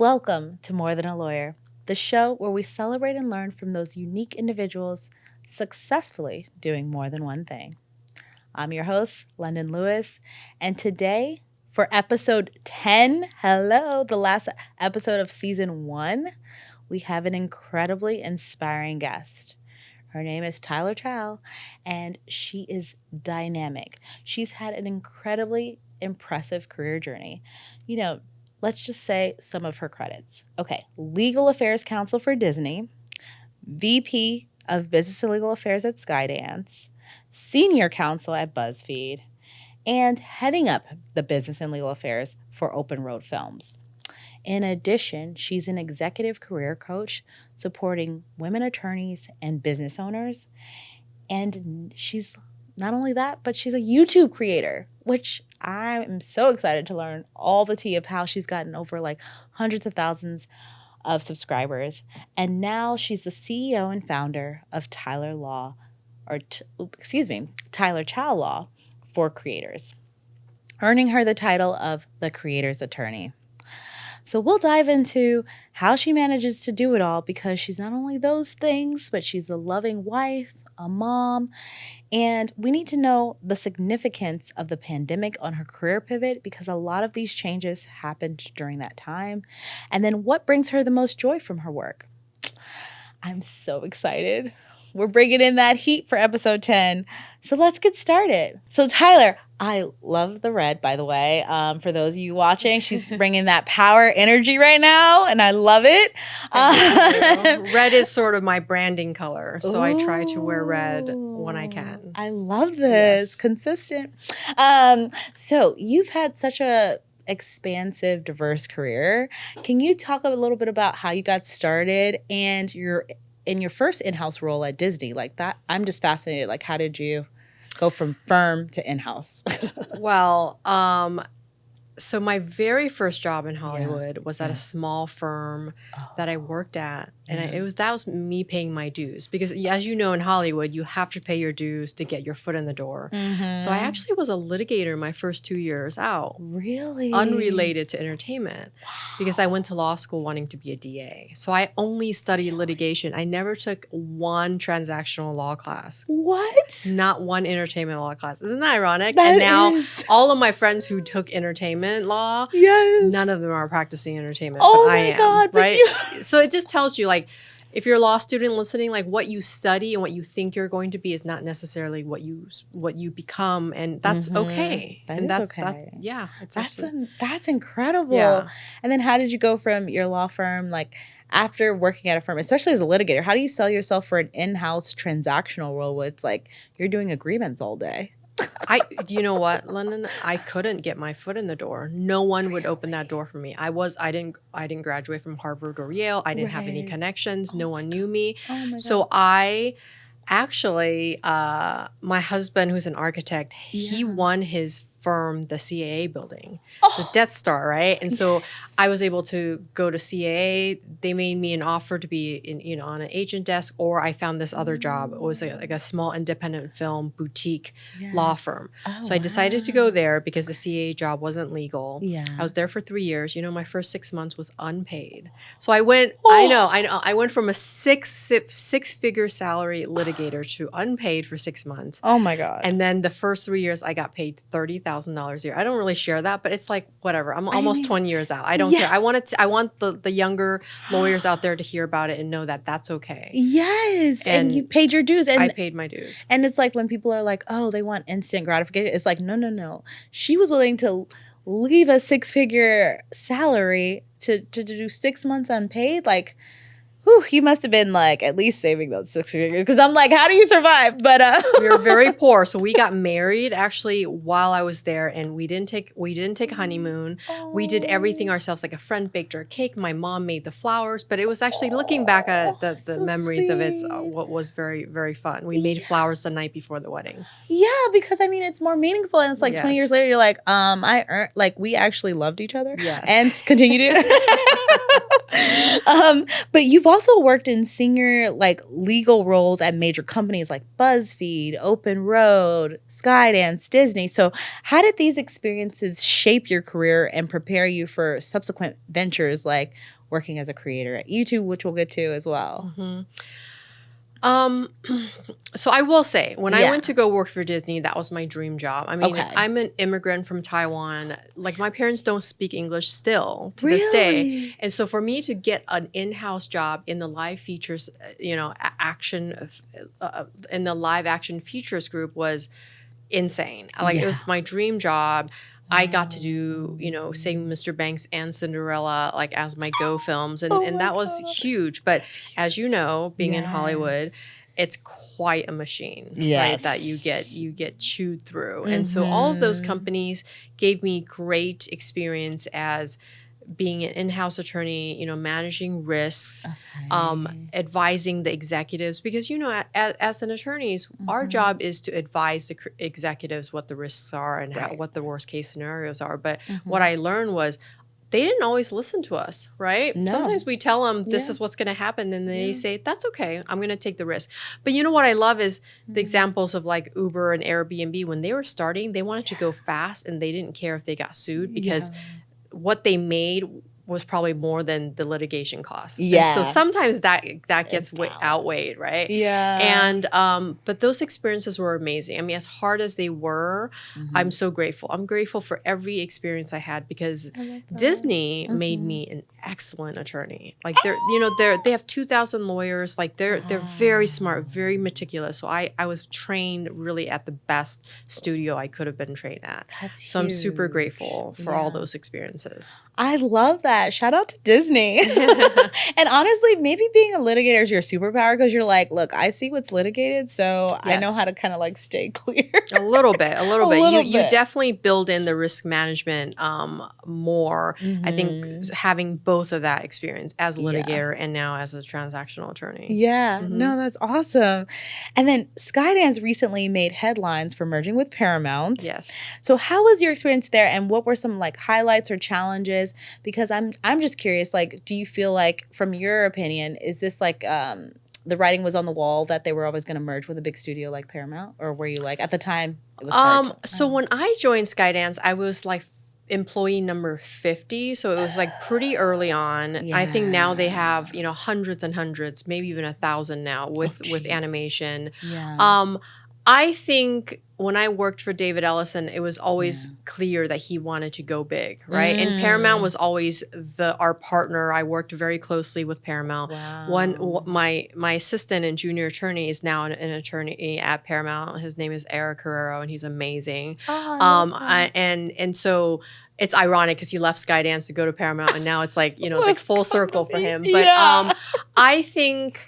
Welcome to More Than a Lawyer, the show where we celebrate and learn from those unique individuals successfully doing more than one thing. I'm your host, London Lewis, and today for episode 10, the last episode of season 1, we have an incredibly inspiring guest. Her name is Tyler Chou, and she is dynamic. She's had an incredibly impressive career journey. Let's just say some of her credits. Okay, Legal Affairs Counsel for Disney, VP of Business and Legal Affairs at Skydance, Senior Counsel at Buzzfeed, and heading up the Business and Legal Affairs for Open Road Films. In addition, she's an executive career coach supporting women attorneys and business owners. And she's not only that, but she's a YouTube creator, which I'm so excited to learn all the tea of how she's gotten over like hundreds of thousands of subscribers. And now she's the CEO and founder of Tyler Chou Law for Creators, earning her the title of the Creator's Attorney. So we'll dive into how she manages to do it all, because she's not only those things, but she's a loving wife, a mom, and we need to know the significance of the pandemic on her career pivot, because a lot of these changes happened during that time. And then what brings her the most joy from her work. I'm so excited. We're bringing in that heat for episode 10. So let's get started. So Tyler, I love the red, by the way. For those of you watching, she's bringing that power energy right now, and I love it. Red is sort of my branding color, so I try to wear red when I can. I love this. Yes. Consistent. So you've had such a expansive, diverse career. Can you talk a little bit about how you got started and in your first in-house role at Disney? Like that, I'm just fascinated. Like, how did you go from firm to in-house? Well, so my very first job in Hollywood was at a small firm that I worked at. And that was me paying my dues, because as you know, in Hollywood, you have to pay your dues to get your foot in the door. Mm-hmm. So I actually was a litigator my first 2 years out. Really? Unrelated to entertainment, because I went to law school wanting to be a DA. So I only studied litigation. I never took one transactional law class. What? Not one entertainment law class. Isn't that ironic? And now all of my friends who took entertainment law, none of them are practicing entertainment. Oh but I my am, God. right? So it just tells you, like, if you're a law student listening, like, what you study and what you think you're going to be is not necessarily what you become, and that's okay. That's okay. That's incredible. Yeah. And then how did you go from your law firm, like after working at a firm, especially as a litigator, how do you sell yourself for an in-house transactional role where it's like you're doing agreements all day? You know what, London? I couldn't get my foot in the door. No one would open that door for me. I didn't graduate from Harvard or Yale. I didn't have any connections. No one knew me. So I actually, my husband, who's an architect, he won his firm the CAA building, the Death Star, right? And so I was able to go to CAA. They made me an offer to be on an agent desk, or I found this other job. It was like a small independent film boutique law firm. So I decided to go there because the CAA job wasn't legal. I was there for 3 years. My first 6 months was unpaid. So I went, I know. I went from a six-figure salary litigator to unpaid for 6 months. Oh my God. And then the first 3 years I got paid $30,000 a year. I don't really share that, but it's like, whatever. I'm almost 20 years out. I don't care. I want the younger lawyers out there to hear about it and know that that's okay. Yes. And you paid your dues. And I paid my dues. And it's like when people are like, oh, they want instant gratification. It's like, no. She was willing to leave a 6-figure salary to do 6 months unpaid. Like, whew, you must have been like at least saving those 6 figures, because I'm like, how do you survive? But we were very poor, so we got married actually while I was there, and we didn't take a honeymoon. We did everything ourselves. Like, a friend baked our cake, my mom made the flowers, but it was actually looking back at it, the memories of it, what was very, very fun. We made flowers the night before the wedding. Yeah, because I mean it's more meaningful, and it's like 20 years later, you're like, we actually loved each other, and continue to. But you've also worked in senior like legal roles at major companies like Buzzfeed, Open Road, Skydance, Disney. So how did these experiences shape your career and prepare you for subsequent ventures like working as a creator at YouTube, which we'll get to as well? So I will say, when I went to go work for Disney, that was my dream job. I mean, I'm an immigrant from Taiwan. Like, my parents don't speak English still to this day. And so for me to get an in-house job in the live features, in the live action features group was insane. Like, it was my dream job. I got to do, Saving Mr. Banks and Cinderella, like, as my go films. And that was huge. But as you know, being in Hollywood, it's quite a machine, right? That you get chewed through. And so all of those companies gave me great experience as being an in-house attorney, managing risks, advising the executives, because, as an attorneys, our job is to advise the executives what the risks are and what the worst case scenarios are. But what I learned was they didn't always listen to us, right? No. Sometimes we tell them this is what's going to happen, and they say, that's okay, I'm going to take the risk. But what I love is the examples of like Uber and Airbnb. When they were starting, they wanted to go fast, and they didn't care if they got sued because what they made was probably more than the litigation costs. Yeah. And so sometimes that gets outweighed, right? Yeah. And but those experiences were amazing. I mean, as hard as they were, I'm so grateful. I'm grateful for every experience I had because Disney made me an excellent attorney. Like they have 2,000 lawyers. Like they're very smart, very meticulous. So I was trained really at the best studio I could have been trained at. That's huge. So I'm super grateful for all those experiences. I love that. Shout out to Disney. And honestly, maybe being a litigator is your superpower because you're like, look, I see what's litigated, so I know how to kind of like stay clear. A little bit. You definitely build in the risk management more. I think having both of that experience as a litigator and now as a transactional attorney. Yeah. No, that's awesome. And then Skydance recently made headlines for merging with Paramount. Yes. So how was your experience there, and what were some like highlights or challenges? Because I'm just curious, like, do you feel like, from your opinion, is this like the writing was on the wall that they were always going to merge with a big studio like Paramount, or were you like at the time it was hard so when I joined Skydance, I was like employee number 50, so it was like pretty early on. I think now they have hundreds and hundreds, maybe even 1,000 now with animation. I think when I worked for David Ellison, it was always clear that he wanted to go big, right? And Paramount was always our partner. I worked very closely with Paramount. Wow. My assistant and junior attorney is now an attorney at Paramount. His name is Eric Herrero, and he's amazing. And so it's ironic because he left Skydance to go to Paramount, and now it's like it's like full circle for him. But I think.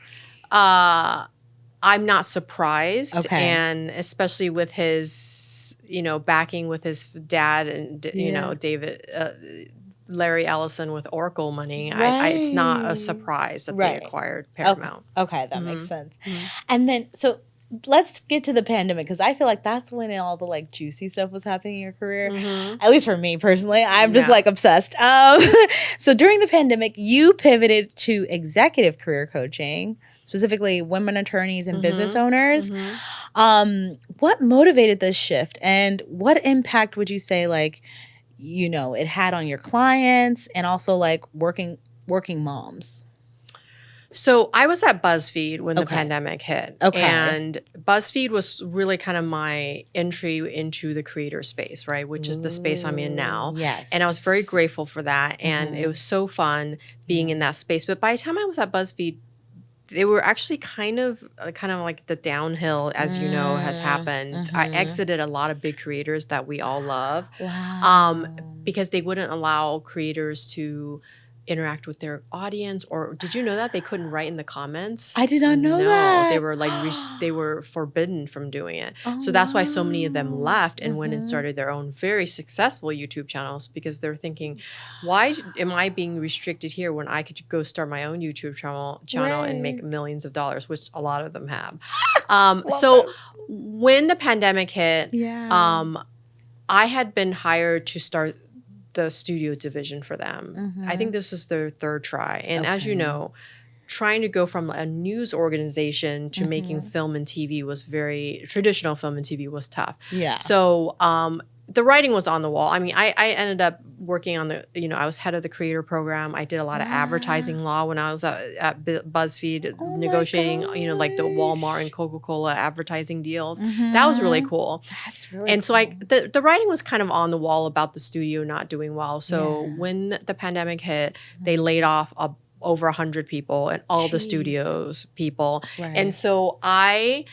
I'm not surprised, and especially with his, backing with his dad and David, Larry Ellison with Oracle money. It's not a surprise that they acquired Paramount. Okay, that makes sense. And then so let's get to the pandemic, because I feel like that's when all the like juicy stuff was happening in your career. At least for me personally, I'm just like obsessed. So during the pandemic, you pivoted to executive career coaching, specifically women attorneys and business owners. What motivated this shift, and what impact would you say like, it had on your clients and also like working moms? So I was at Buzzfeed when the pandemic hit. And Buzzfeed was really kind of my entry into the creator space, right? Which is the space I'm in now. Yes. And I was very grateful for that. And it was so fun being in that space. But by the time I was at Buzzfeed, they were actually kind of like the downhill, as you know, has happened. I exited a lot of big creators that we all love. Wow. Because they wouldn't allow creators to interact with their audience. Or did you know that they couldn't write in the comments? I did not know that. No, they were like they were forbidden from doing it. So that's why so many of them left and went and started their own very successful YouTube channels, because they're thinking, why am I being restricted here when I could go start my own YouTube channel and make millions of dollars, which a lot of them have. So when the pandemic hit, I had been hired to start the studio division for them. Mm-hmm. I think this was their third try. And as you know, trying to go from a news organization to making film and TV was traditional film and TV was tough. Yeah. So the writing was on the wall. I mean, I ended up working on I was head of the creator program. I did a lot of advertising law when I was at Buzzfeed, negotiating, like the Walmart and Coca-Cola advertising deals. That was really cool. That's really And so cool. the writing was kind of on the wall about the studio not doing well. So when the pandemic hit, they laid off over 100 people and all the studios people. Right. And so I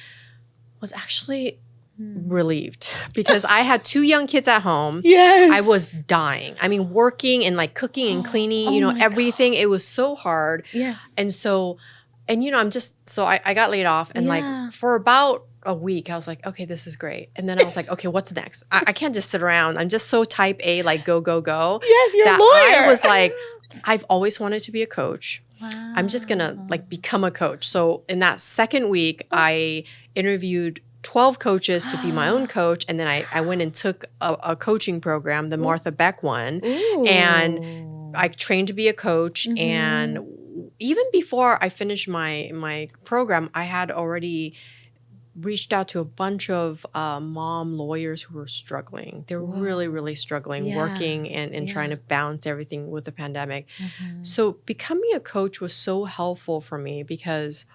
was actually relieved because I had 2 young kids at home. Yes. I was dying. I mean, working and like cooking and cleaning, everything. God. It was so hard. Yes. And so, I got laid off and like for about a week, I was like, okay, this is great. And then I was like, okay, what's next? I can't just sit around. I'm just so type A, like go, go, go. Yes, you're a lawyer. I was like, I've always wanted to be a coach. Wow. I'm just going to like become a coach. So in that second week, I interviewed 12 coaches to be my own coach. And then I went and took a coaching program, the Martha Beck one. Ooh. And I trained to be a coach. And even before I finished my program, I had already reached out to a bunch of mom lawyers who were struggling. They were really, really struggling, working and trying to balance everything with the pandemic. So becoming a coach was so helpful for me because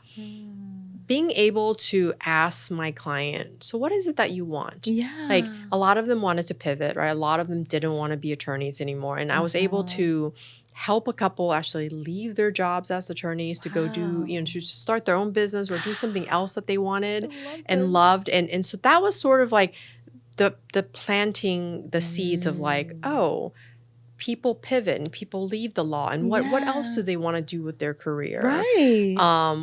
being able to ask my client, so what is it that you want? Yeah. Like a lot of them wanted to pivot, right? A lot of them didn't want to be attorneys anymore. And I was able to help a couple actually leave their jobs as attorneys to go do, to start their own business or do something else that they wanted and loved. And so that was sort of like the planting the seeds of like, oh, people pivot and people leave the law and what else do they want to do with their career? Right.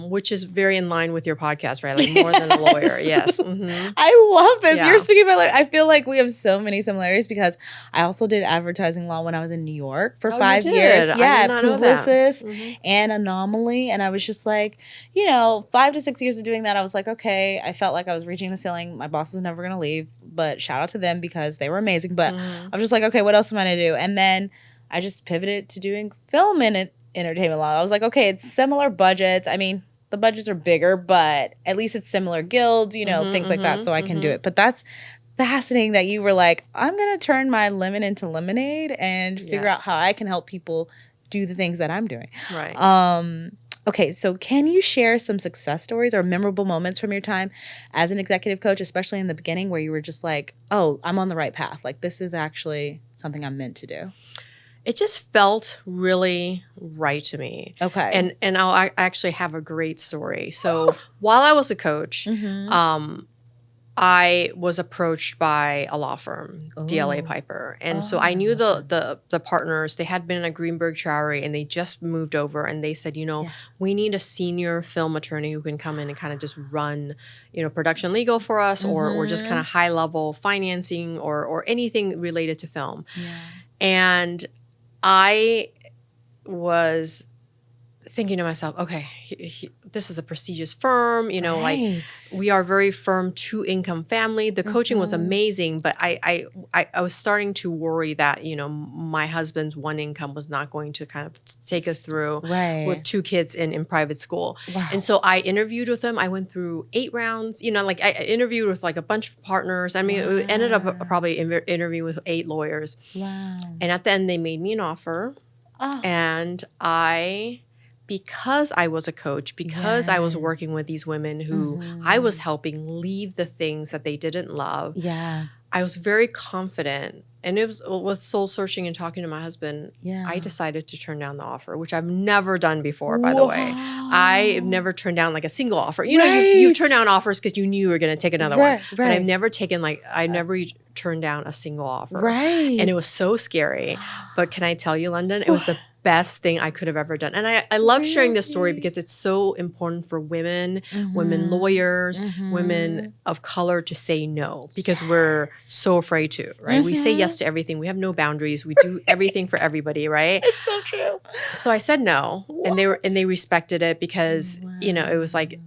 Which is very in line with your podcast, right? Like more than a lawyer. Yes. I love this. You're speaking about like, I feel like we have so many similarities because I also did advertising law when I was in New York for 5 years. Yeah. Publicist and Anomaly. And I was just like, 5 to 6 years of doing that. I was like, okay, I felt like I was reaching the ceiling. My boss was never going to leave, but shout out to them because they were amazing. But I was just like, okay, what else am I going to do? And then I just pivoted to doing film and entertainment law. I was like, okay, it's similar budgets. I mean, the budgets are bigger, but at least it's similar guilds, things like that. So I can do it. But that's fascinating that you were like, I'm going to turn my lemon into lemonade and figure out how I can help people do the things that I'm doing. Right. Okay, so can you share some success stories or memorable moments from your time as an executive coach, especially in the beginning where you were just like, oh, I'm on the right path. Like this is actually something I'm meant to do. It just felt really right to me. Okay. And I actually have a great story. So while I was a coach, I was approached by a law firm, DLA Piper. And so I knew the partners. They had been at Greenberg Traurig and they just moved over and they said, we need a senior film attorney who can come in and kind of just run, production legal for us or just kind of high level financing or anything related to film. Yeah. And I was thinking to myself, okay, this is a prestigious firm, like we are a very firm 2-income family. The coaching was amazing, but I was starting to worry that, my husband's 1 income was not going to kind of take us through with 2 kids in private school. Wow. And so I interviewed with them. I went through 8 rounds, like I interviewed with like a bunch of partners. I mean, it ended up probably interviewing with 8 lawyers. Wow. And at the end, they made me an offer. And because I was a coach, because I was working with these women who I was helping leave the things that they didn't love, I was very confident. And it was with soul searching and talking to my husband, I decided to turn down the offer, which I've never done before, by the way. I've never turned down like a single offer. You turn down offers because you knew you were going to take another one. But I've never turned down a single offer. Right. And it was so scary. But can I tell you, London, it was the best thing I could have ever done. And I love sharing this story because it's so important for women, women lawyers, women of color to say no because we're so afraid to, right? We say yes to everything. We have no boundaries. We do everything for everybody, right? It's so true. So I said no, and they respected it because, it was like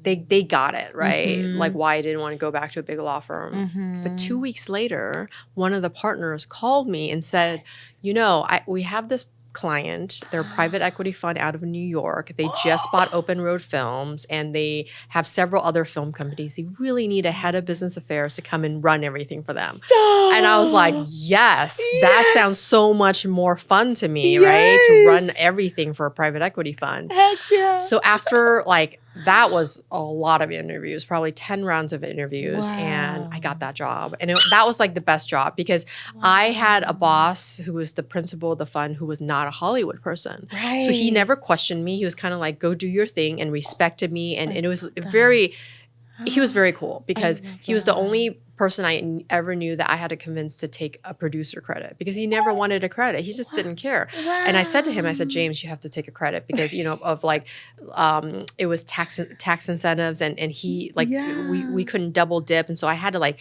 they got it, right? Like why I didn't want to go back to a big law firm. But 2 weeks later, one of the partners called me and said, we have this client, they're a private equity fund out of New York. They just bought Open Road Films, and they have several other film companies. They really need a head of business affairs to come and run everything for them. And I was like, yes, that sounds so much more fun to me, right? To run everything for a private equity fund. Heck yeah. So after that was a lot of interviews, probably 10 rounds of interviews. Wow. And I got that job. And that was like the best job because I had a boss who was the principal of the fund who was not a Hollywood person. Right. So he never questioned me. He was kind of like, go do your thing, and respected me. And it was he was very cool because he was the only person I ever knew that I had to convince to take a producer credit because he never wanted a credit. He just didn't care. Wow. And I said to him, I said, James, you have to take a credit because, of it was tax incentives and he we couldn't double dip. And so I had to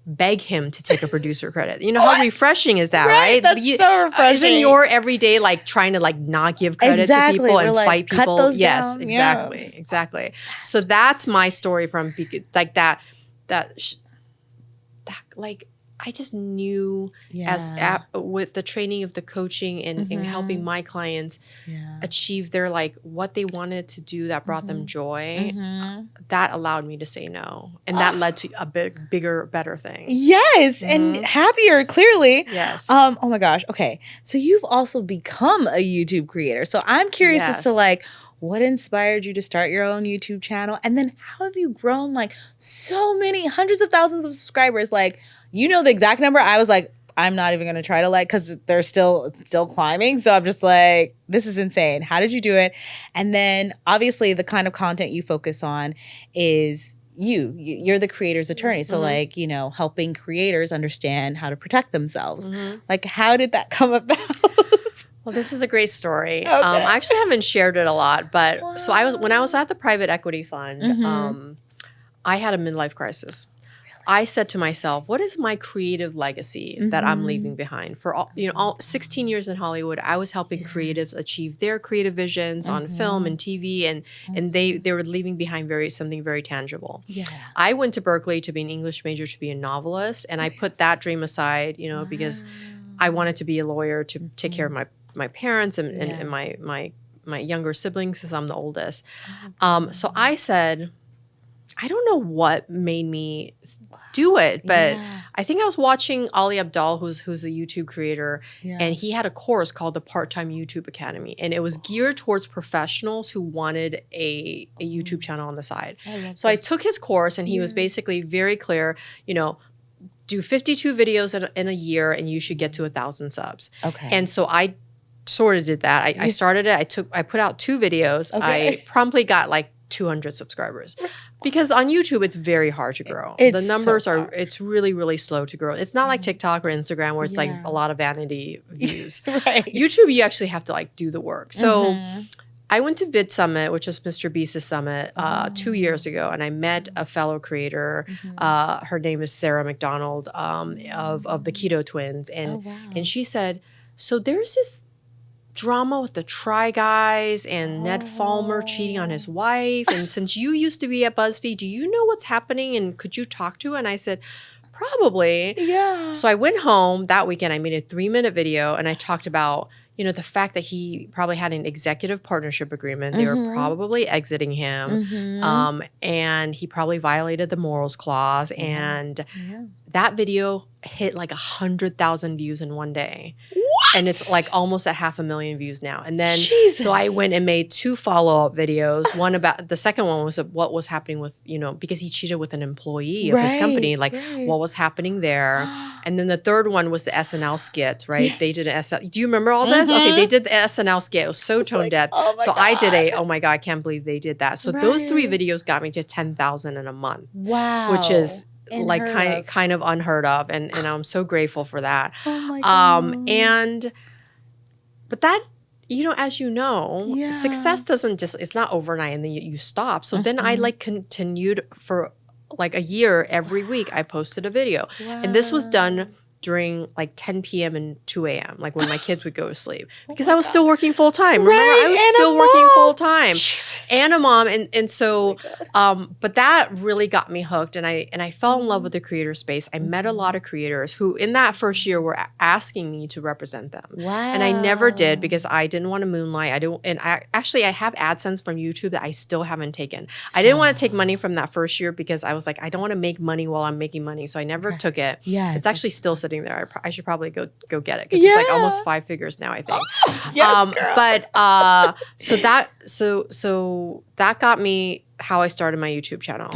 beg him to take a producer credit. You know, how refreshing is that, right? That's so refreshing. Isn't your everyday trying to not give credit to people and fight people? Cut those yes, down. exactly. Yes. Exactly. So that's my story from I just knew with the training of the coaching and helping my clients achieve their what they wanted to do that brought them joy, that allowed me to say no. And that led to a bigger, better thing. Yes. And happier, clearly. Yes. Oh my gosh. Okay. So you've also become a YouTube creator. So I'm curious as to what inspired you to start your own YouTube channel? And then how have you grown so many hundreds of thousands of subscribers? The exact number. I was I'm not even going to try to because they're still climbing. So I'm just this is insane. How did you do it? And then obviously the kind of content you focus on is you're the creator's attorney. So helping creators understand how to protect themselves. How did that come about? Well, this is a great story. Okay. I actually haven't shared it a lot, but so when I was at the private equity fund, I had a midlife crisis. I said to myself, what is my creative legacy that I'm leaving behind? For all 16 years in Hollywood, I was helping creatives achieve their creative visions on film and TV, and they were leaving behind something very tangible. Yeah. I went to Berkeley to be an English major, to be a novelist, and I put that dream aside, because I wanted to be a lawyer to take care of my parents and my younger siblings, because I'm the oldest. So I said, I don't know what made me do it, but I think I was watching Ali Abdaal, who's a YouTube creator, and he had a course called the Part-Time YouTube Academy, and it was geared towards professionals who wanted a YouTube channel on the side. So I took his course, and he was basically very clear, do 52 videos in a year, and you should get to 1,000 subs. Okay. And so I sort of did that. I started it. I put out 2 videos. Okay. I promptly got 200 subscribers. Because on YouTube, it's very hard to grow. The numbers it's really, really slow to grow. It's not like TikTok or Instagram where it's a lot of vanity views. Right. YouTube, you actually have to do the work. So I went to Vid Summit, which is Mr. Beast's summit, 2 years ago, and I met a fellow creator. Her name is Sarah McDonald of the Keto Twins. And she said, so there's this drama with the Try Guys and Ned Falmer cheating on his wife. And since you used to be at Buzzfeed, do you know what's happening? And could you talk to her? And I said, probably. Yeah. So I went home that weekend. I made a 3-minute video, and I talked about, the fact that he probably had an executive partnership agreement. They were probably exiting him. And he probably violated the morals clause. And that video hit 100,000 views in one day. What? And it's almost at 500,000 views now. And then, so I went and made 2 follow-up videos. The second one was what was happening with, because he cheated with an employee of his company, what was happening there. And then the third one was the SNL skit, right? Yes. They did an SNL. Do you remember all this? Okay, they did the SNL skit. It was so tone deaf. So God. I did oh my God, I can't believe they did that. So those 3 videos got me to 10,000 in a month. Wow. Which is kind of unheard of, and I'm so grateful for that. Oh my God. But that, as success doesn't it's not overnight and then you stop. So then I continued for a year. Every week I posted a video. Wow. And this was done during 10 p.m. and 2 a.m., when my kids would go to sleep. Because I was still working full time. Remember, I was still working full time. and a mom. And so, but that really got me hooked. And I fell in love with the creator space. I met a lot of creators who in that first year were asking me to represent them. Wow. And I never did because I didn't want to moonlight. I have AdSense from YouTube that I still haven't taken. I didn't want to take money from that first year because I was like, I don't want to make money while I'm making money. So I never took it. Yes. It's actually still sitting there. I should probably go get it because it's like almost 5 figures now, I think. Yes, girl. But so that got me how I started my YouTube channel.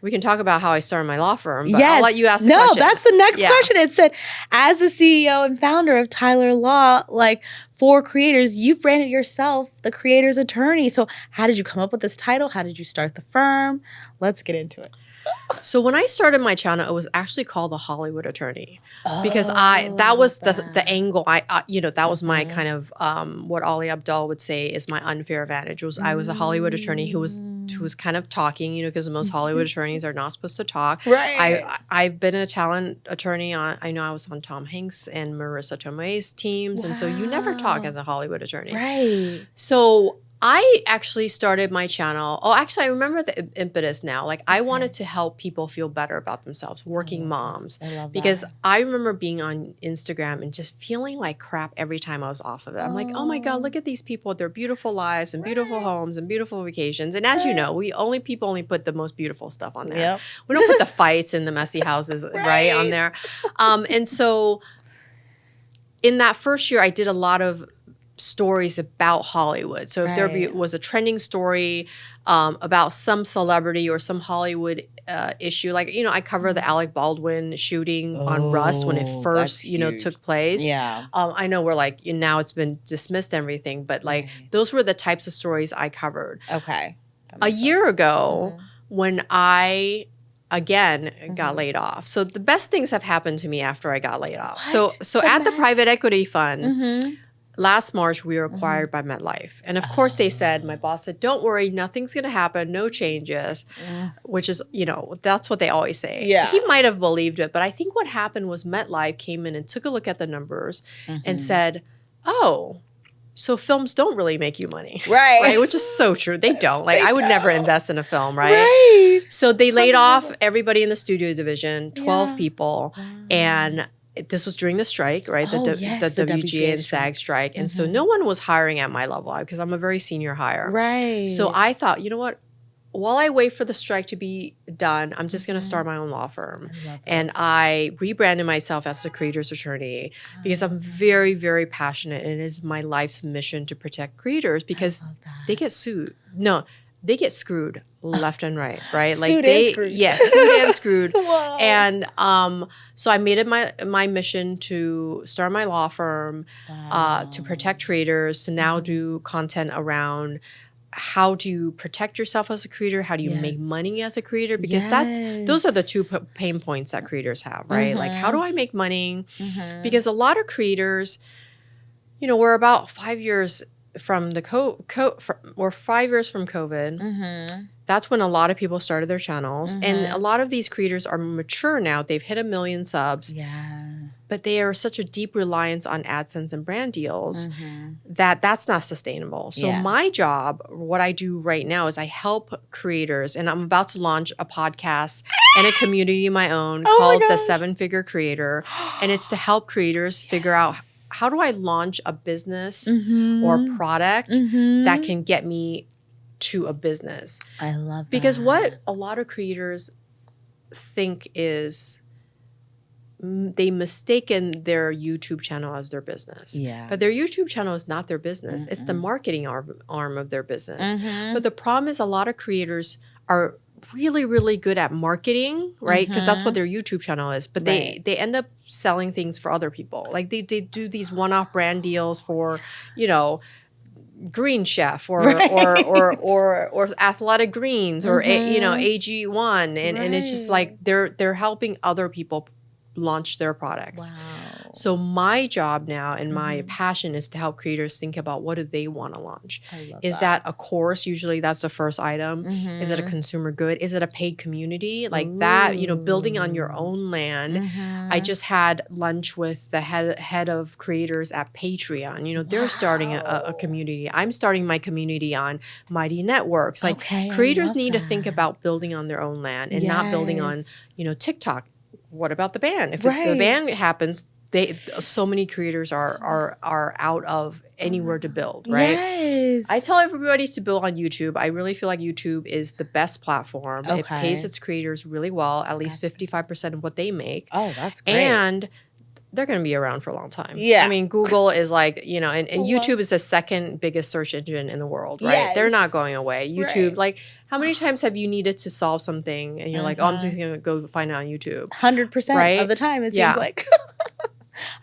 We can talk about how I started my law firm, but I'll let you ask the question. No, that's the next question. It said, as the CEO and founder of Tyler Law, like for creators, you've branded yourself the creator's attorney. So how did you come up with this title? How did you start the firm? Let's get into it. So when I started my channel, it was actually called the Hollywood Attorney because that was the angle. That was my kind of what Ali Abdaal would say is my unfair advantage. I was a Hollywood attorney who was kind of talking, because most Hollywood attorneys are not supposed to talk. Right. I've been a talent attorney I know I was on Tom Hanks and Marissa Tomei's teams, and so you never talk as a Hollywood attorney. Right. So I actually started my channel. Oh, actually, I remember the impetus now. Like, I wanted to help people feel better about themselves, working moms. I love that. Because I remember being on Instagram and just feeling like crap every time I was off of it. I'm like, oh my God, look at these people with their beautiful lives and beautiful homes and beautiful vacations. And as you know, people only put the most beautiful stuff on there. Yep. We don't put the fights and the messy houses right on there. And so in that first year, I did a lot of stories about Hollywood. So if there was a trending story about some celebrity or some Hollywood issue, like, I cover the Alec Baldwin shooting on Rust when it first, took place. Yeah. I know we're like, now it's been dismissed and everything, but like those were the types of stories I covered. Okay. A year ago when I again got laid off. So the best things have happened to me after I got laid off. So at the private equity fund, last March, we were acquired by MetLife. And of course, they said, my boss said, don't worry, nothing's going to happen, no changes, which is, that's what they always say. Yeah. He might have believed it, but I think what happened was MetLife came in and took a look at the numbers and said, oh, so films don't really make you money. Right? Which is so true. They don't. Like, I would never invest in a film, right? So they laid off everybody in the studio division, 12 people, and this was during the strike, right? The WGA and SAG strike. And so no one was hiring at my level because I'm a very senior hire. Right. So I thought, you know what? While I wait for the strike to be done, I'm just going to start my own law firm. And I rebranded myself as a creator's attorney because I'm very, very passionate. And it is my life's mission to protect creators because they get sued. No, they get screwed left and right, right? Like sued and screwed. Yes, sued and screwed. Wow. And so I made it my mission to start my law firm, to protect creators, to now do content around how do you protect yourself as a creator? How do you make money as a creator? Because those are the two pain points that creators have, right? Like, how do I make money? Because a lot of creators, we're about 5 years from or 5 years from COVID. That's when a lot of people started their channels. And a lot of these creators are mature now. They've hit 1 million subs. Yeah. But they are such a deep reliance on AdSense and brand deals that's not sustainable. So my job, what I do right now is I help creators, and I'm about to launch a podcast and a community of my own called The 7-Figure Creator. And it's to help creators figure out, how do I launch a business or product that can get me to a business? I love that. Because what a lot of creators think is they mistaken their YouTube channel as their business. Yeah. But their YouTube channel is not their business. It's the marketing arm of their business. But the problem is a lot of creators are really, really good at marketing, right? Because that's what their YouTube channel is. But they end up selling things for other people. Like they do these one-off brand deals for, Green Chef or Athletic Greens or AG1, and it's just like they're helping other people launch their products. Wow. So my job now and my passion is to help creators think about what do they want to launch. Is that a course? Usually that's the first item. Is it a consumer good? Is it a paid community? Like that, you know, building on your own land. I just had lunch with the head of creators at Patreon. You know, they're starting a community. I'm starting my community on Mighty Networks. Like creators need to think about building on their own land and not building on, you know, TikTok. What about the ban? If the ban happens, so many creators are out of anywhere to build, right? Yes. I tell everybody to build on YouTube. I really feel like YouTube is the best platform. It pays its creators really well, at least 55% of what they make. Oh, that's great. And they're going to be around for a long time. Yeah. I mean, Google is like, you know, and YouTube is the second biggest search engine in the world, right? They're not going away. YouTube, like, how many times have you needed to solve something and you're like, oh, I'm just going to go find it on YouTube? 100% of the time, it seems like.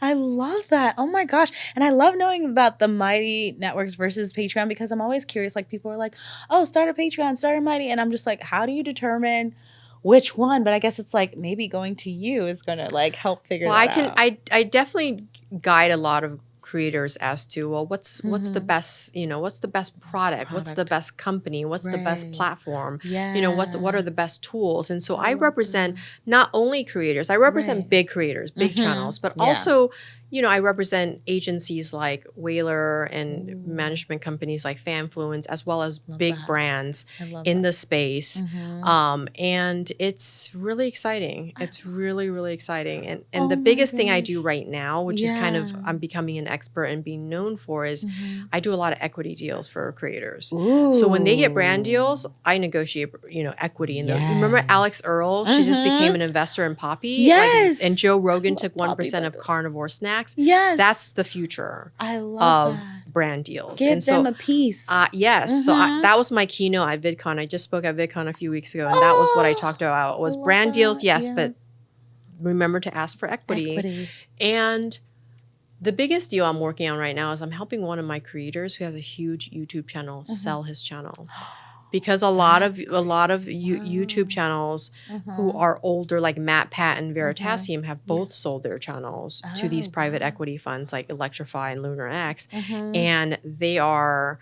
I love that. Oh my gosh. And I love knowing about the Mighty Networks versus Patreon because I'm always curious. Like people are like, oh, start a Patreon, start a Mighty. And I'm just like, how do you determine which one? But I guess it's like maybe going to you is going to like help figure that out. I definitely guide a lot of creators as to, well, what's the best, you know, what's the best product? What's the best company? What's the best platform? You know, what are the best tools? And so I represent not only creators, I represent big creators, big channels, but also, you know, I represent agencies like Whaler and management companies like Fanfluence, as well as big brands in the space. And it's really exciting. It's really, really exciting. And the biggest thing I do right now, which is kind of, I'm becoming an expert and being known for, is I do a lot of equity deals for creators. So when they get brand deals, I negotiate, you know, equity in those. Remember Alex Earl? She just became an investor in Poppy. Yes. And Joe Rogan took 1% of carnivore snacks. Yes. That's the future of brand deals. Give them a piece. Yes. So that was my keynote at VidCon. I just spoke at VidCon a few weeks ago, and that was what I talked about. Was brand deals, yes, but remember to ask for equity. And the biggest deal I'm working on right now is I'm helping one of my creators who has a huge YouTube channel sell his channel. Because a lot of YouTube channels who are older, like MatPat and Veritasium, have both sold their channels to these private equity funds like Electrify and Lunar X, and they are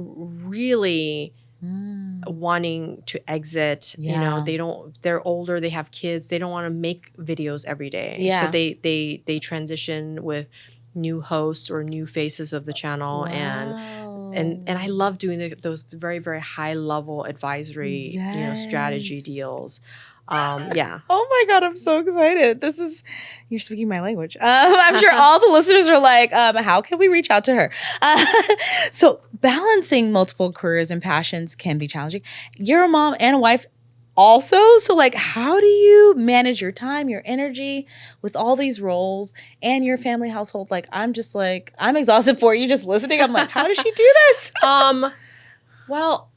really wanting to exit. You know, they're older, they have kids, they don't want to make videos every day. So they transition with new hosts or new faces of the channel. And I love doing those very, very high level advisory, you know, strategy deals. Oh my God, I'm so excited. You're speaking my language. I'm sure all the listeners are like, how can we reach out to her? So balancing multiple careers and passions can be challenging. You're a mom and a wife also. So like, how do you manage your time, your energy with all these roles and your family household? Like, I'm just like, I'm exhausted for you just listening. I'm like, how does she do this? Well,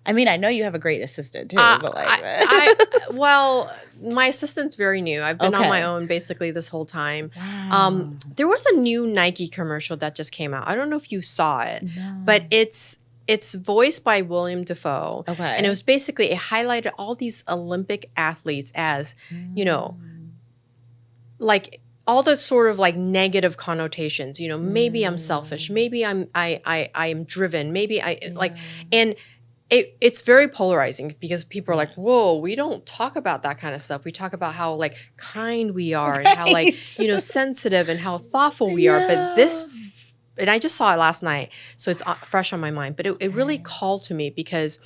I mean, I know you have a great assistant too, but like, well, my assistant's very new. I've been on my own basically this whole time. Wow. There was a new Nike commercial that just came out. I don't know if you saw it, but it's voiced by William Dafoe. And it was basically, it highlighted all these Olympic athletes as, you know, like all the sort of like negative connotations, you know, maybe I'm selfish, maybe I am driven, maybe like, and it's very polarizing because people are like, whoa, we don't talk about that kind of stuff. We talk about how like kind we are and how like, you know, sensitive and how thoughtful we are. But and I just saw it last night, so it's fresh on my mind. But it really called to me because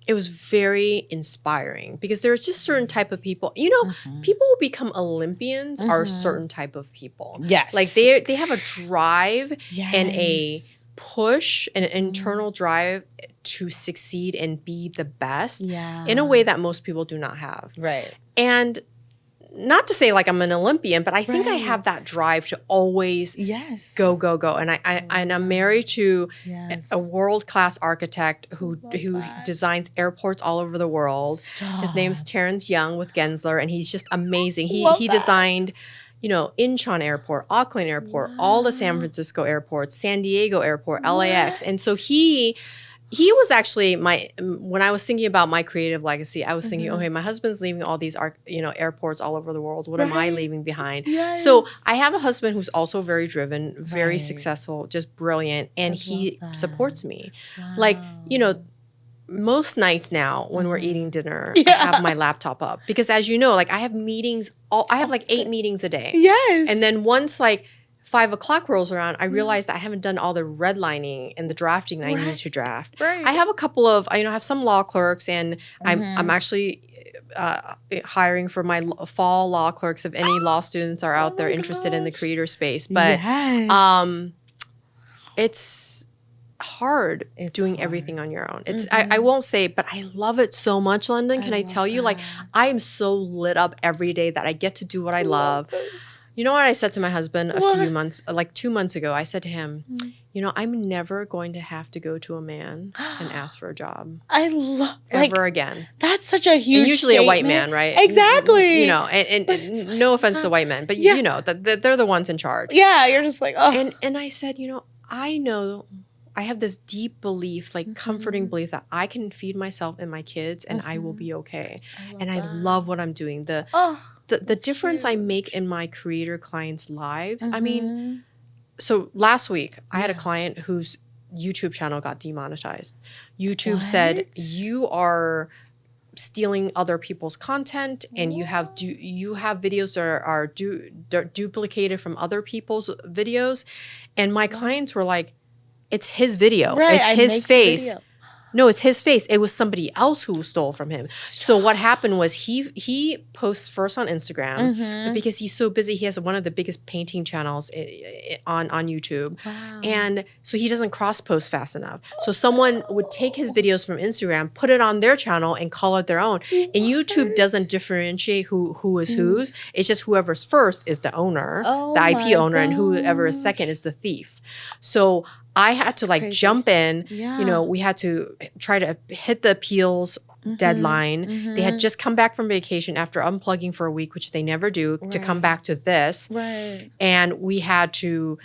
it was very inspiring. Because there's just certain type of people, you know, people who become Olympians are a certain type of people. Yes, like they have a drive and a push, and an internal drive to succeed and be the best in a way that most people do not have. Right. And not to say like I'm an Olympian, but I think I have that drive to always go. And I'm married to a world-class architect who designs airports all over the world. His name is Terrence Young with Gensler, and he's just amazing. He designed, you know, Incheon Airport, Auckland Airport, all the San Francisco airports, San Diego Airport, LAX. And so he He was actually when I was thinking about my creative legacy, I was thinking, okay, my husband's leaving all these airports all over the world. What am I leaving behind? Yes. So I have a husband who's also very driven, very successful, just brilliant, and he supports me. Wow. Like, most nights now when we're eating dinner, I have my laptop up because, as you know, like I have meetings. I have like 8 meetings a day. Yes. And then once like 5 o'clock rolls around, I realize that I haven't done all the redlining and the drafting that I need to draft. Right. I have a couple of, I have some law clerks, and I'm actually hiring for my fall law clerks if any law students are out there interested in the creator space. But it's hard doing everything on your own. It's I won't say, but I love it so much, London. Can I tell you? Like, I am so lit up every day that I get to do what I love. You know what I said to my husband a few months, like 2 months ago? I said to him, I'm never going to have to go to a man and ask for a job. I love ever again. That's such a huge and usually statement. A white man, right? Exactly. And no offense to white men, but they're the ones in charge. Yeah, you're just like, oh. And I said, I know I have this deep belief, like comforting belief that I can feed myself and my kids and I will be okay. I love what I'm doing. The difference I make in my creator clients' lives. I mean, so last week I had a client whose YouTube channel got demonetized. YouTube said, you are stealing other people's content and you have videos that are duplicated from other people's videos. And my clients were like, it's his video. Right, it's his face. No, it's his face. It was somebody else who stole from him. So what happened was he posts first on Instagram, but because he's so busy, he has one of the biggest painting channels on YouTube. Wow. And so he doesn't cross-post fast enough. So someone would take his videos from Instagram, put it on their channel, and call it their own. And YouTube doesn't differentiate who is whose. It's just whoever's first is the owner, the IP owner, and whoever is second is the thief. So I had to jump in, we had to try to hit the appeals deadline. They had just come back from vacation after unplugging for a week, which they never do, to come back to this. Right. And we had to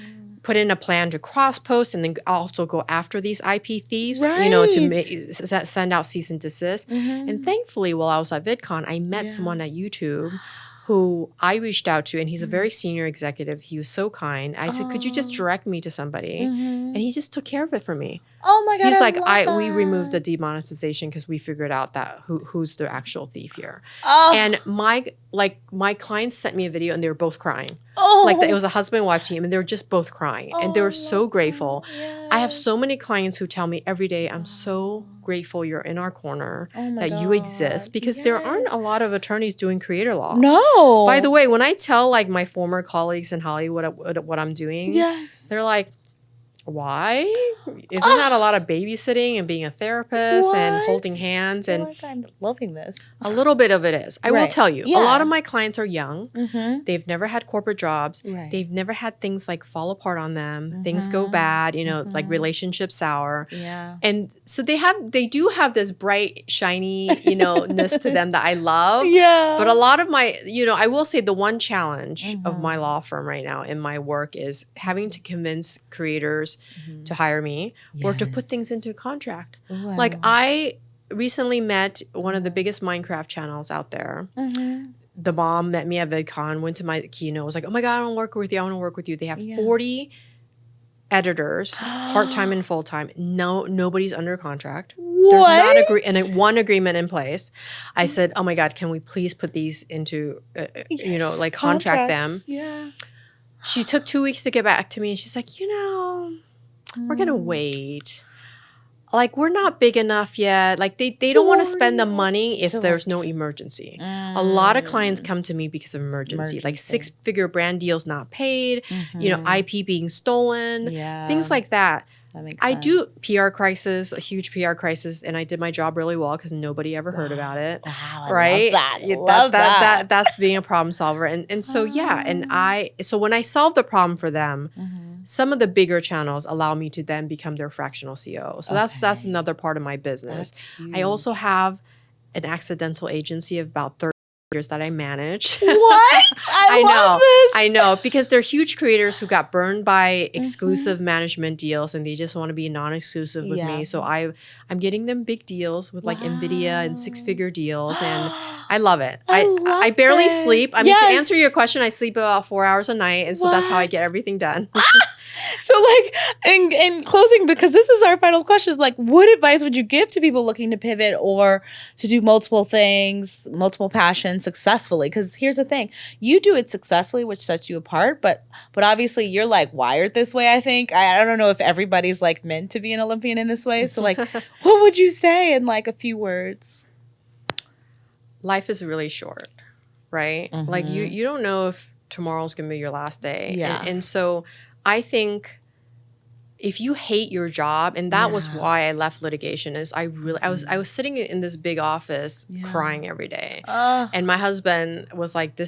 put in a plan to cross post and then also go after these IP thieves, to send out cease and desist. And thankfully, while I was at VidCon, I met someone at YouTube who I reached out to, and he's a very senior executive. He was so kind. I said, could you just direct me to somebody? And he just took care of it for me. Oh my God. He's like, we removed the demonetization because we figured out that who's the actual thief here. And my clients sent me a video and they were both crying. It was a husband and wife team and they were just both crying. And they were so grateful. Yes. I have so many clients who tell me every day, I'm so grateful you're in our corner, that you exist, because there aren't a lot of attorneys doing creator law. No. By the way, when I tell my former colleagues in Hollywood what I'm doing, they're like, why? Isn't that a lot of babysitting and being a therapist and holding hands? And I'm loving this. A little bit of it is. I will tell you, a lot of my clients are young. They've never had corporate jobs. They've never had things fall apart on them. Things go bad, relationships sour. Yeah. And so they do have this bright, shiny, ness to them that I love. Yeah. But a lot of my, I will say the one challenge of my law firm right now in my work is having to convince creators to hire me or to put things into a contract. Wow. I recently met one of the biggest Minecraft channels out there. The mom met me at VidCon, went to my keynote, was like, oh my God, I want to work with you. I want to work with you. They have 40 editors, part-time and full-time. Nobody's under contract. What? There's not one agreement in place. I said, oh my God, can we please put these into, contract them? Yeah. She took 2 weeks to get back to me, and she's like, we're going to wait. We're not big enough yet. They don't want to spend the money if there's no emergency. A lot of clients come to me because of emergency. 6-figure brand deals not paid, IP being stolen, things like that. That makes sense. I do PR crisis, a huge PR crisis, and I did my job really well because nobody ever heard about it. Wow, right? I love that. That's being a problem solver. And so so when I solve the problem for them, some of the bigger channels allow me to then become their fractional CEO. So that's another part of my business. I also have an accidental agency of about 30 that I manage. What? I love this. I know, because they're huge creators who got burned by exclusive management deals and they just want to be non-exclusive with me. So I'm getting them big deals with like Nvidia and 6-figure deals, and I love it. I barely sleep. I mean, to answer your question, I sleep about 4 hours a night, and so that's how I get everything done. So like in closing, because this is our final question, like what advice would you give to people looking to pivot or to do multiple things, multiple passions successfully? Because here's the thing, you do it successfully, which sets you apart, but obviously you're like wired this way. I think I don't know if everybody's like meant to be an Olympian in this way. So like what would you say in like a few words? Life is really short, right? Like you don't know if tomorrow's gonna be your last day. And so I think if you hate your job, and that was why I left litigation, is I was sitting in this big office crying every day. And my husband was like,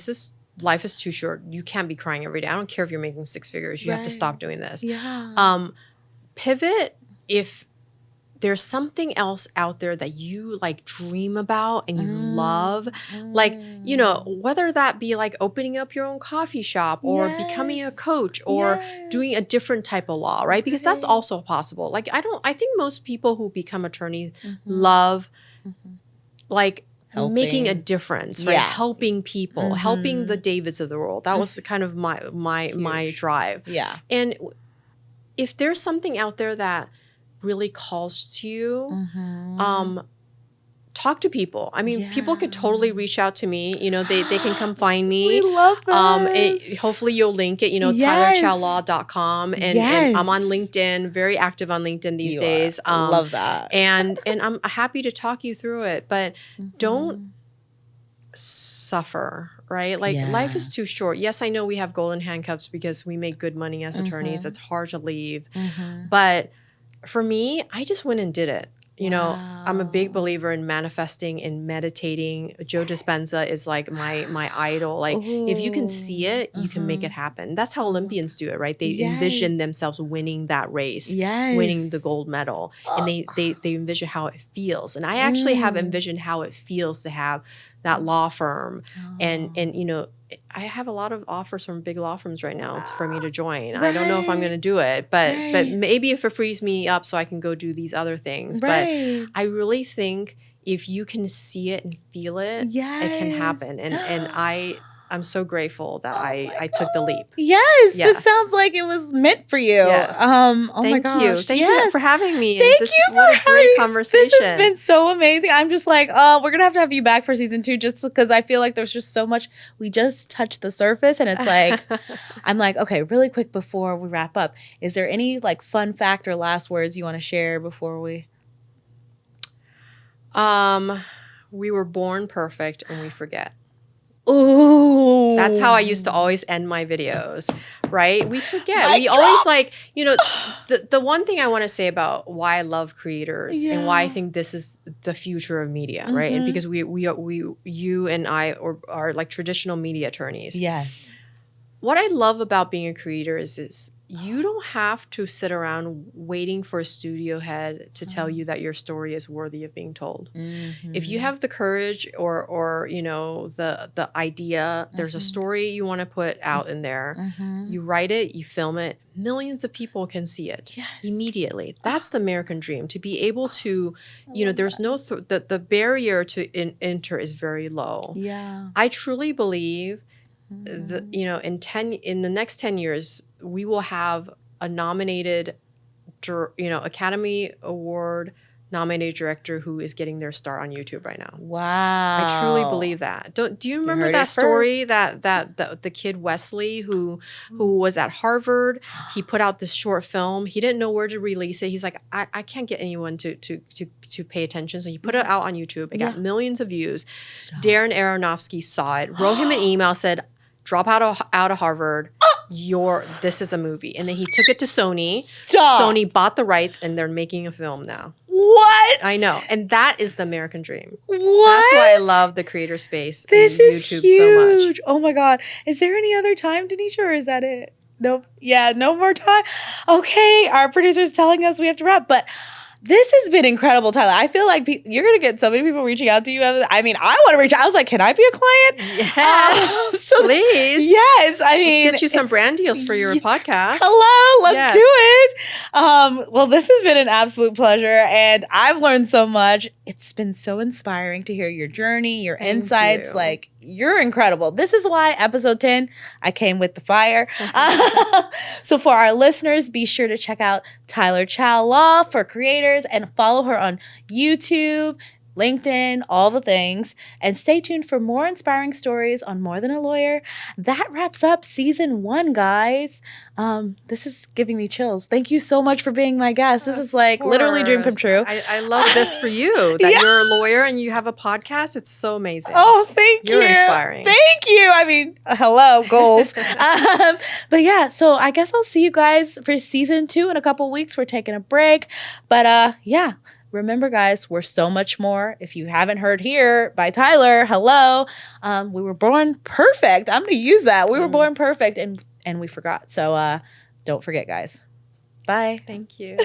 life is too short. You can't be crying every day. I don't care if you're making 6 figures. You have to stop doing this. Pivot if there's something else out there that you like dream about and you love, like, you know, whether that be like opening up your own coffee shop or becoming a coach or doing a different type of law, right? Because that's also possible. Like, I think most people who become attorneys love like making a difference, right? Helping people, helping the Davids of the world. That was kind of my drive. And if there's something out there that really calls to you, talk to people. I mean, people could totally reach out to me. You know, they can come find me. We love this. Hopefully you'll link it, you know, tylerchoulaw.com. And I'm on LinkedIn, very active on LinkedIn these days. Love that. And I'm happy to talk you through it, but don't suffer, right? Like life is too short. Yes, I know we have golden handcuffs because we make good money as attorneys. It's hard to leave. But for me, I just went and did it. You know, I'm a big believer in manifesting and meditating. Joe Dispenza is like my idol. Like, if you can see it, you can make it happen. That's how Olympians do it, right? They envision themselves winning that race, winning the gold medal. And they envision how it feels. And I actually have envisioned how it feels to have that law firm. And you know, I have a lot of offers from big law firms right now for me to join. I don't know if I'm going to do it, but maybe if it frees me up so I can go do these other things. But I really think if you can see it and feel it, it can happen. And I'm so grateful that I took the leap. Yes, this sounds like it was meant for you. Thank you. Thank you for having me. Thank you for what a great conversation. This has been so amazing. I'm just like, we're going to have you back for season 2 just because I feel like there's just so much. We just touched the surface and it's like, I'm like, okay, really quick before we wrap up, is there any like fun fact or last words you want to share before we? We were born perfect and we forget. Ooh. That's how I used to always end my videos, right? We forget. We always like, you know, the one thing I want to say about why I love creators and why I think this is the future of media, right? And because you and I are like traditional media attorneys. What I love about being a creator is you don't have to sit around waiting for a studio head to tell you that your story is worthy of being told. If you have the courage or you know, the idea, there's a story you want to put out in there, you write it, you film it, millions of people can see it immediately. That's the American dream, to be able to, you know, there's no, the barrier to enter is very low. I truly believe that, you know, in the next 10 years, we will have a nominated, you know, Academy Award nominated director who is getting their start on YouTube right now. Wow. I truly believe that. Do you remember that story that the kid Wesley who was at Harvard, he put out this short film. He didn't know where to release it. He's like, I can't get anyone to pay attention. So he put it out on YouTube. It got millions of views. Darren Aronofsky saw it, wrote him an email, said, drop out of Harvard. This is a movie. And then he took it to Sony. Sony bought the rights and they're making a film now. What? I know. And that is the American dream. What? That's why I love the creator space this and is YouTube huge. so much. Oh my God. Is there any other time, Denisha, or is that it? Nope. Yeah, no more time. Okay. Our producer's telling us we have to wrap. But This has been incredible, Tyler. I feel like you're going to get so many people reaching out to you. I mean, I want to reach out. I was like, can I be a client? Yes, please. Yes. I mean, let's get you some brand deals for your podcast. Hello, let's do it. Well, this has been an absolute pleasure, and I've learned so much. It's been so inspiring to hear your journey, your insights. You. Like, you're incredible. This is why episode 10, I came with the fire. So for our listeners, be sure to check out Tyler Chou Law for Creators and follow her on YouTube, LinkedIn, all the things. And stay tuned for more inspiring stories on More Than a Lawyer. That wraps up season 1, guys. This is giving me chills. Thank you so much for being my guest. This is like literally dream come true. I love this for you, that you're a lawyer and you have a podcast. It's so amazing. Oh, thank you. You're inspiring. Thank you. I mean, hello, goals. But yeah, so I guess I'll see you guys for season 2 in a couple weeks. We're taking a break. But yeah. Remember, guys, we're so much more. If you haven't heard here by Tyler, hello. We were born perfect. I'm going to use that. We were born perfect and we forgot. So don't forget, guys. Bye. Thank you.